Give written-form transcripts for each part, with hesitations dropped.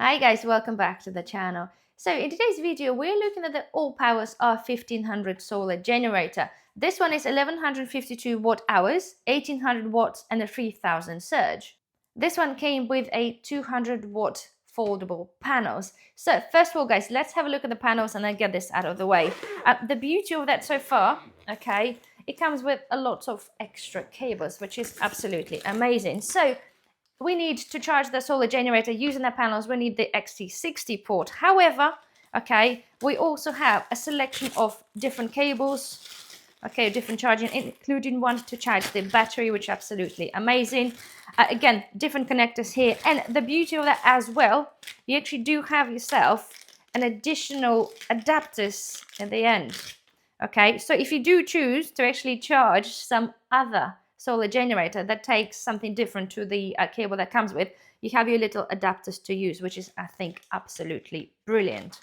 Hi guys, welcome back to the channel. So in today's video, we're looking at the ALLPOWERS R1500 solar generator. This one is 1152 watt hours, 1800 watts and a 3000 surge. This one came with a 200 watt foldable panels. So first of all guys, let's have a look at the panels and then get this out of the way. The beauty of that so far, okay, it comes with a lot of extra cables, which is absolutely amazing. So we need to charge the solar generator using the panels. We need the XT60 port. However, okay, we also have a selection of different cables, okay, different charging, including one to charge the battery, which is absolutely amazing. Again, different connectors here. And the beauty of that as well, you actually do have yourself an additional adapters at the end. Okay, so if you do choose to actually charge some other solar generator that takes something different to the cable that comes with, you have your little adapters to use, which is, I think, absolutely brilliant.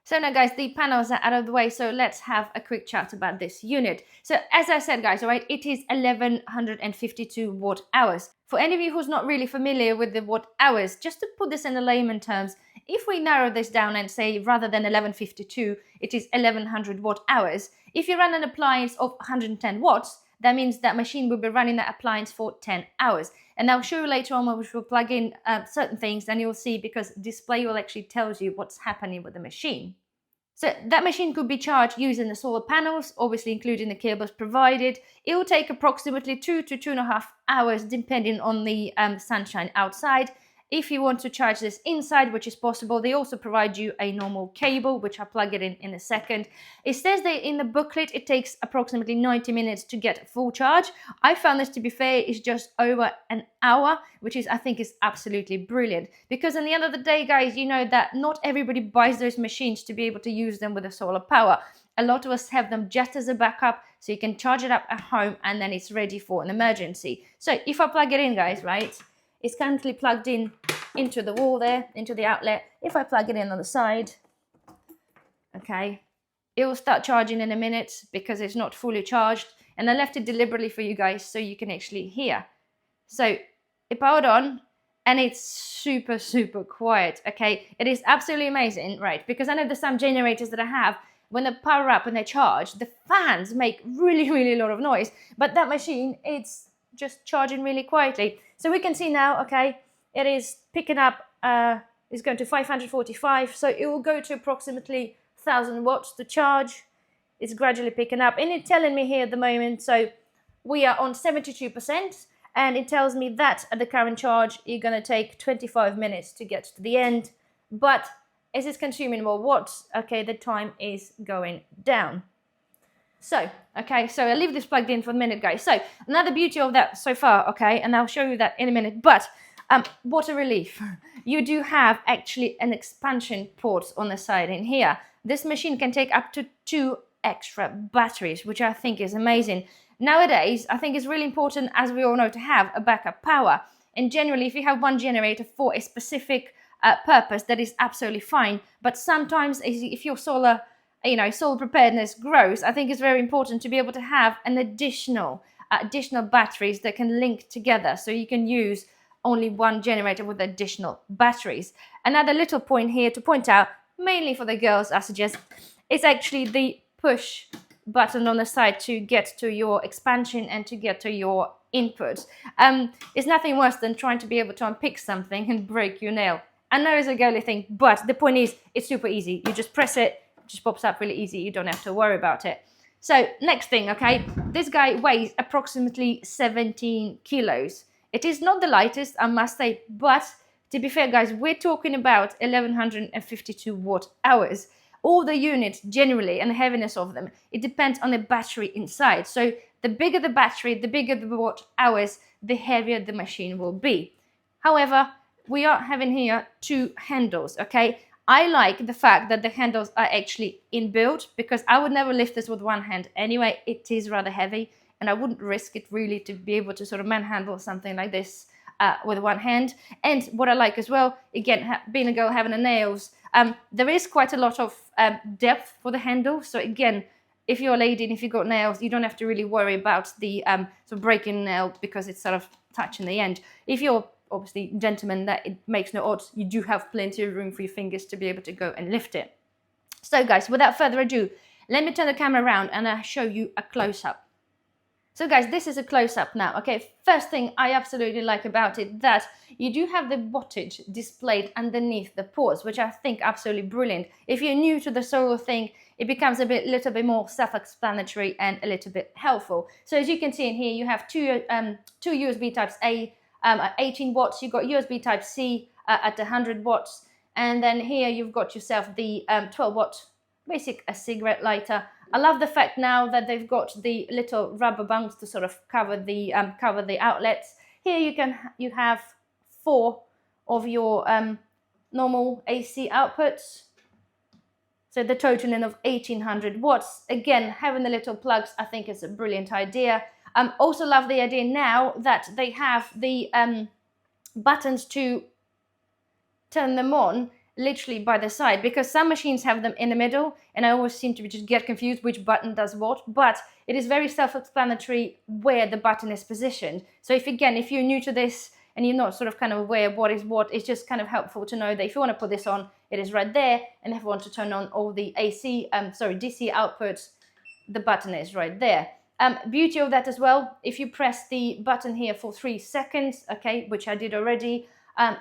So now guys, the panels are out of the way, so let's have a quick chat about this unit. So as I said guys, all right, it is 1152 watt hours. For any of you who's not really familiar with the watt hours, just to put this in the layman terms, if we narrow this down and say rather than 1152, it is 1100 watt hours, if you run an appliance of 110 watts, that means that machine will be running that appliance for 10 hours. And I'll show you later on when we will plug in certain things, and you'll see because display will actually tells you what's happening with the machine. So that machine could be charged using the solar panels, obviously including the cables provided. It will take approximately 2 to 2.5 hours depending on the sunshine outside. If you want to charge this inside, which is possible, they also provide you a normal cable, which I'll plug it in a second. It says that in the booklet, it takes approximately 90 minutes to get full charge. I found this, to be fair, is just over an hour, which is, I think, is absolutely brilliant. Because at the end of the day, guys, you know that not everybody buys those machines to be able to use them with the solar power. A lot of us have them just as a backup, so you can charge it up at home and then it's ready for an emergency. So if I plug it in, guys, right? It's currently plugged in into the wall there, into the outlet. If I plug it in on the side, okay, it will start charging in a minute because it's not fully charged. And I left it deliberately for you guys so you can actually hear. So it powered on and it's super, super quiet, okay? It is absolutely amazing, right? Because I know there's some generators that I have, when they power up and they charge, the fans make really, really a lot of noise. But that machine, it's just charging really quietly. So we can see now, okay, it is picking up, it's going to 545, so it will go to approximately 1000 watts to charge. It's gradually picking up, and it's telling me here at the moment, so we are on 72%, and it tells me that at the current charge, you're going to take 25 minutes to get to the end, but as it's consuming more watts, okay, the time is going down. So, okay, so I'll leave this plugged in for a minute, guys. So, another beauty of that so far, okay, and I'll show you that in a minute, but what a relief. You do have actually an expansion port on the side in here. This machine can take up to 2 extra batteries, which I think is amazing. Nowadays, I think it's really important, as we all know, to have a backup power. And generally, if you have one generator for a specific purpose, that is absolutely fine. But sometimes, if your solar preparedness grows, I think it's very important to be able to have an additional batteries that can link together, so you can use only one generator with additional batteries. Another little point here to point out, mainly for the girls, I suggest, is actually the push button on the side to get to your expansion and to get to your input. It's nothing worse than trying to be able to unpick something and break your nail. I know it's a girly thing, but the point is, it's super easy. You just press it, just pops up really easy. You don't have to worry about it. So next thing, okay, this guy weighs approximately 17 kilos. It is not the lightest, I must say, but to be fair, guys, we're talking about 1152 watt hours. All the units generally, and the heaviness of them, it depends on the battery inside. So the bigger the battery, the bigger the watt hours, the heavier the machine will be. However, we are having here 2 handles, okay? I like the fact that the handles are actually inbuilt, because I would never lift this with one hand anyway. It is rather heavy, and I wouldn't risk it really to be able to sort of manhandle something like this with one hand. And what I like as well, again, being a girl having the nails, there is quite a lot of depth for the handle. So again, if you're a lady and if you've got nails, you don't have to really worry about the sort of breaking nail because it's sort of touching the end. If you're obviously, gentlemen, that it makes no odds. You do have plenty of room for your fingers to be able to go and lift it. So guys, without further ado, let me turn the camera around and I'll show you a close-up. So guys, this is a close-up now. Okay, first thing I absolutely like about it, that you do have the wattage displayed underneath the ports, which I think absolutely brilliant. If you're new to the solar thing, it becomes a little bit more self-explanatory and a little bit helpful. So as you can see in here, you have two USB types A at 18 watts. You've got USB type C at 100 watts. And then here you've got yourself the 12 watt basic a cigarette lighter. I love the fact now that they've got the little rubber bunks to sort of cover the outlets. Here you have 4 of your normal AC outputs. So the totaling of 1800 watts. Again, having the little plugs, I think is a brilliant idea. Also love the idea now that they have the buttons to turn them on literally by the side, because some machines have them in the middle and I always seem to just get confused which button does what, but it is very self-explanatory where the button is positioned. So if you're new to this and you're not sort of kind of aware of what is what, it's just kind of helpful to know that if you want to put this on, it is right there, and if you want to turn on all the DC outputs, the button is right there. Beauty of that as well, if you press the button here for 3 seconds, okay, which I did already,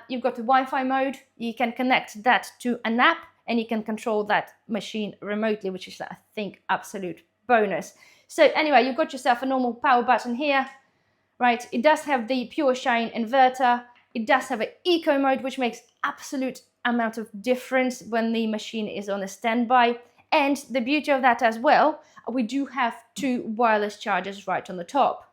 you've got the Wi-Fi mode. You can connect that to an app and you can control that machine remotely, which is, I think, absolute bonus. So anyway, you've got yourself a normal power button here, right? It does have the pure shine inverter. It does have an eco mode, which makes absolute amount of difference when the machine is on a standby. And the beauty of that as well, we do have 2 wireless chargers right on the top.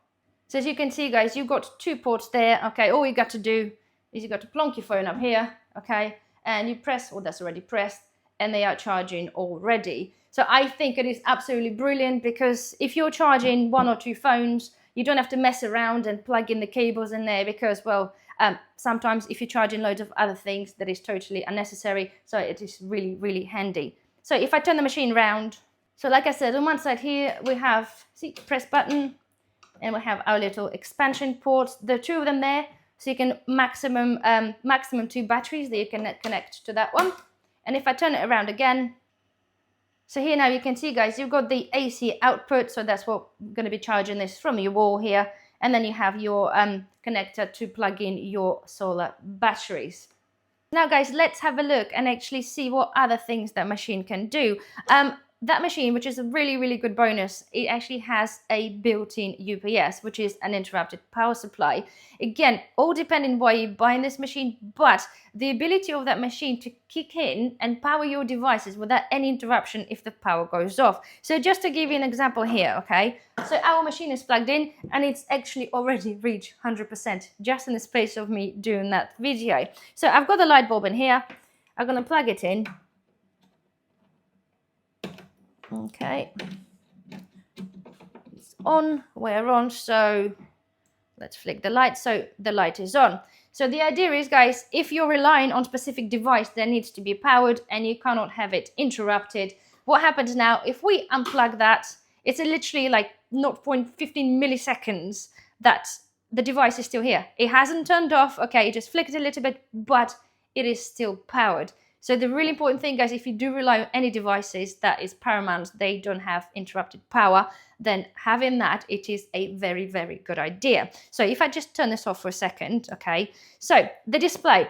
So as you can see, guys, you've got 2 ports there. Okay, all you got to do is you got to plonk your phone up here, okay, and you press, well, that's already pressed, and they are charging already. So I think it is absolutely brilliant, because if you're charging 1 or 2 phones, you don't have to mess around and plug in the cables in there, because, well, sometimes if you're charging loads of other things, that is totally unnecessary. So it is really, really handy. So if I turn the machine around, so like I said, on one side here, we have, see, press button, and we have our little expansion ports. There are 2 of them there. So you can maximum 2 batteries that you can connect to that one. And if I turn it around again, so here now you can see, guys, you've got the AC output. So that's what I'm going to be charging this from your wall here. And then you have your connector to plug in your solar batteries. Now, guys, let's have a look and actually see what other things that machine can do. That machine, which is a really, really good bonus, it actually has a built-in UPS, which is an interrupted power supply. Again, all depending why you're buying this machine, but the ability of that machine to kick in and power your devices without any interruption if the power goes off. So just to give you an example here, okay? So our machine is plugged in and it's actually already reached 100% just in the space of me doing that video. So I've got the light bulb in here. I'm going to plug it in. Okay, it's on, we're on, so let's flick the light, so the light is on. So the idea is, guys, if you're relying on a specific device that needs to be powered and you cannot have it interrupted, what happens now, if we unplug that, it's literally like 0.15 milliseconds that the device is still here. It hasn't turned off, okay, it just flickered a little bit, but it is still powered. So the really important thing, guys, if you do rely on any devices that is paramount, they don't have interrupted power, then having that, it is a very, very good idea. So if I just turn this off for a second, okay, so the display,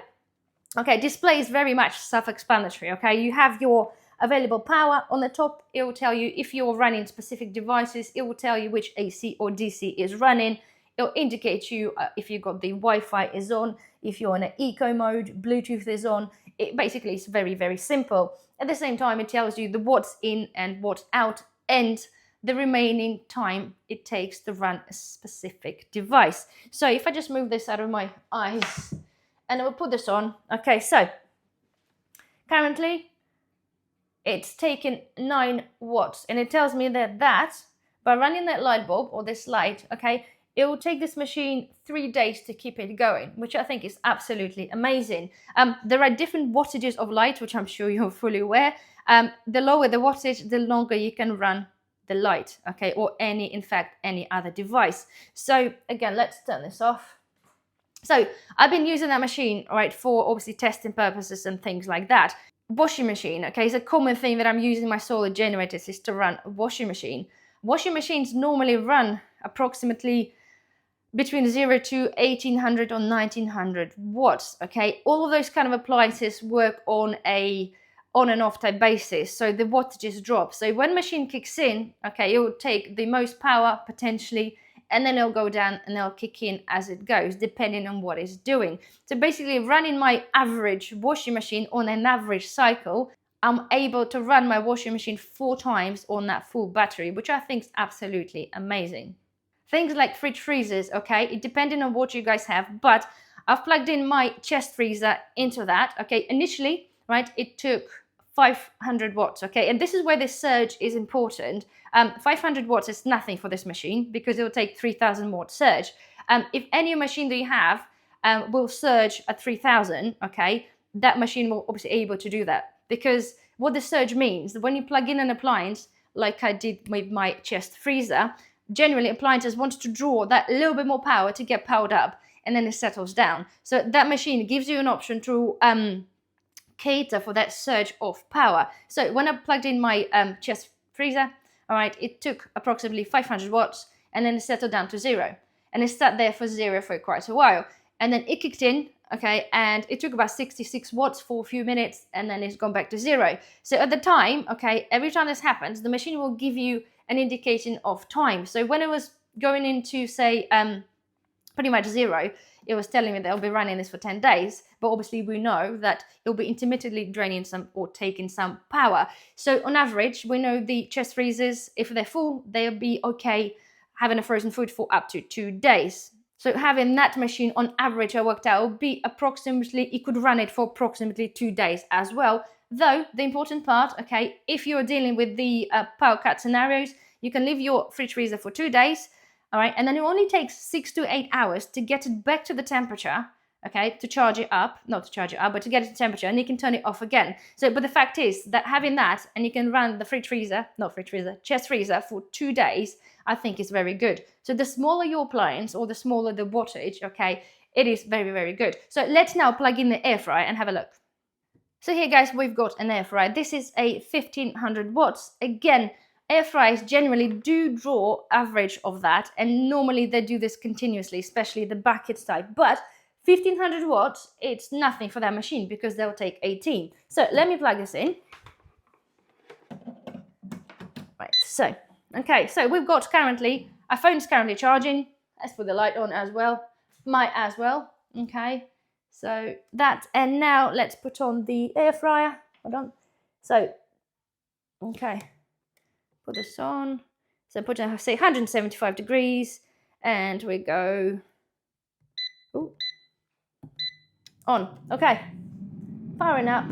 okay, display is very much self-explanatory, okay, you have your available power on the top. It will tell you if you're running specific devices, it will tell you which AC or DC is running. It'll indicate you if you've got the Wi-Fi is on, if you're in an eco mode, Bluetooth is on. It basically is very, very simple. At the same time, it tells you the what's in and what's out and the remaining time it takes to run a specific device. So if I just move this out of my eyes and I will put this on. Okay, so currently it's taken 9 watts and it tells me that by running that light bulb or this light, okay, it will take this machine 3 days to keep it going, which I think is absolutely amazing. There are different wattages of light, which I'm sure you're fully aware. The lower the wattage, the longer you can run the light, okay, or in fact, any other device. So again, let's turn this off. So I've been using that machine, right, for obviously testing purposes and things like that. Washing machine, okay, is a common thing that I'm using my solar generators is to run a washing machine. Washing machines normally run approximately between 0 to 1800 or 1900 watts, okay? All of those kind of appliances work on a on and off type basis, so the wattages drop. So when machine kicks in, okay, it will take the most power potentially, and then it'll go down and it'll kick in as it goes, depending on what it's doing. So basically, running my average washing machine on an average cycle, I'm able to run my washing machine 4 times on that full battery, which I think is absolutely amazing. Things like fridge freezers, okay, it depending on what you guys have, but I've plugged in my chest freezer into that, okay. Initially, right, it took 500 watts, okay, and this is where the surge is important. 500 watts is nothing for this machine because it will take 3000 watt surge. If any machine that you have will surge at 3000, okay, that machine will obviously be able to do that, because what the surge means, when you plug in an appliance like I did with my chest freezer, generally appliances want to draw that little bit more power to get powered up, and then it settles down. So that machine gives you an option to cater for that surge of power. So when I plugged in my chest freezer, all right, it took approximately 500 watts, and then it settled down to 0, and it sat there for 0 for quite a while, and then it kicked in, okay, and it took about 66 watts for a few minutes, and then it's gone back to 0. So at the time, okay, every time this happens, the machine will give you an indication of time. So when it was going into, say, pretty much 0, it was telling me that I'll be running this for 10 days, but obviously we know that it'll be intermittently draining some or taking some power. So on average, we know the chest freezers, if they're full, they'll be okay having a frozen food for up to 2 days. So having that machine on average, I worked out, will be approximately, you could run it for approximately 2 days as well. Though the important part, okay, if you're dealing with the power cut scenarios, you can leave your fridge freezer for 2 days, all right, and then it only takes 6 to 8 hours to get it back to the temperature, okay, to charge it up, not to charge it up, but to get it to temperature, and you can turn it off again. So, but the fact is that having that, and you can run the chest freezer for 2 days, I think is very good. So the smaller your appliance or the smaller the wattage, okay, it is very, very good. So let's now plug in the air fryer and have a look. So here, guys, we've got an air fryer. This is a 1500 watts. Again, air fryers generally do draw average of that, and normally they do this continuously, especially the bucket type. But 1500 watts, it's nothing for that machine because they'll take 18. So let me plug this in. Right, so, okay, so we've got currently, our phone's currently charging. Let's put the light on as well. Mine as well, okay. So that, and now let's put on the air fryer. Hold on. So, okay, put this on. So put it, say, 175 degrees, and we go, ooh, on. Okay, firing up.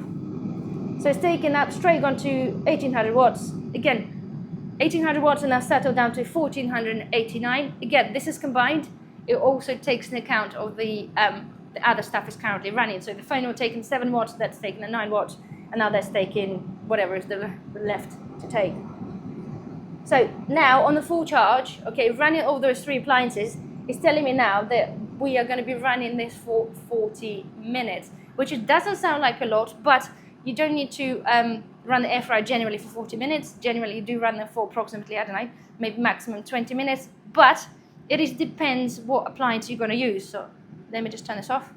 So it's taken up straight on to 1800 watts. Again, 1800 watts, and now settled down to 1489. Again, this is combined. It also takes into account of the other stuff is currently running. So the phone will take in 7 watts, that's taking a 9 watts, and now that's taking whatever is the left to take. So now on the full charge, okay, running all those 3 appliances, it's telling me now that we are going to be running this for 40 minutes, which it doesn't sound like a lot, but you don't need to run the air fryer generally for 40 minutes. Generally, you do run them for approximately, I don't know, maybe maximum 20 minutes, but it is depends what appliance you're going to use. So let me just turn this off.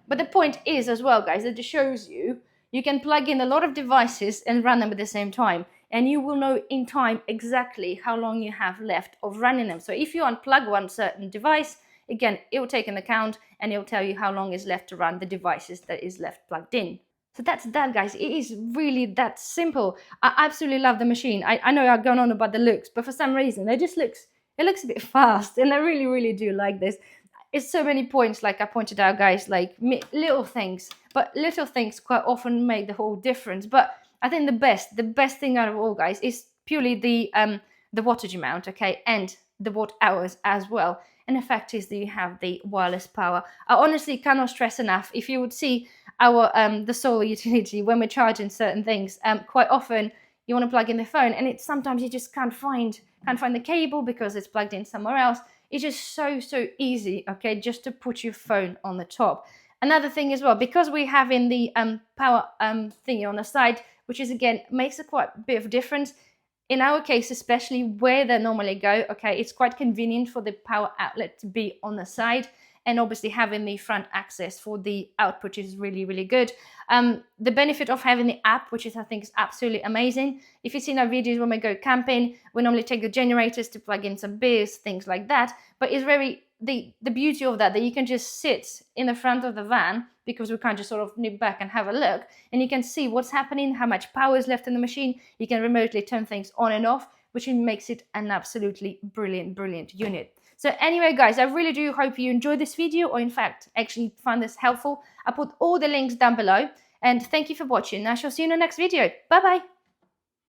But the point is as well, guys, that it shows you can plug in a lot of devices and run them at the same time, and you will know in time exactly how long you have left of running them. So if you unplug one certain device, again, it will take into account and it will tell you how long is left to run the devices that is left plugged in. So that's that, guys. It is really that simple. I absolutely love the machine. I know I've gone on about the looks, but for some reason it looks a bit fast, and I really, really do like this. It's so many points, like I pointed out, guys, like little things, but little things quite often make the whole difference. But I think the best thing out of all, guys, is purely the wattage amount, okay, and the watt hours as well. And the fact is that you have the wireless power. I honestly cannot stress enough. If you would see our the solar utility when we're charging certain things, quite often you want to plug in the phone, and it's sometimes you just can't find the cable because it's plugged in somewhere else. It's just so easy, okay, just to put your phone on the top. Another thing as well, because we're having the power thingy on the side, which is again makes a quite bit of difference. In our case, especially where they normally go, okay, it's quite convenient for the power outlet to be on the side, and obviously having the front access for the output is really good. The benefit of having the app, which is I think is absolutely amazing. If you've seen our videos when we go camping, we normally take the generators to plug in some beers, things like that. But it's very the beauty of that you can just sit in the front of the van, because we can't just sort of nip back and have a look, and you can see what's happening, how much power is left in the machine. You can remotely turn things on and off, which makes it an absolutely brilliant unit. So anyway, guys, I really do hope you enjoyed this video, or in fact actually found this helpful. I put all the links down below, and thank you for watching. I shall see you in the next video. Bye bye.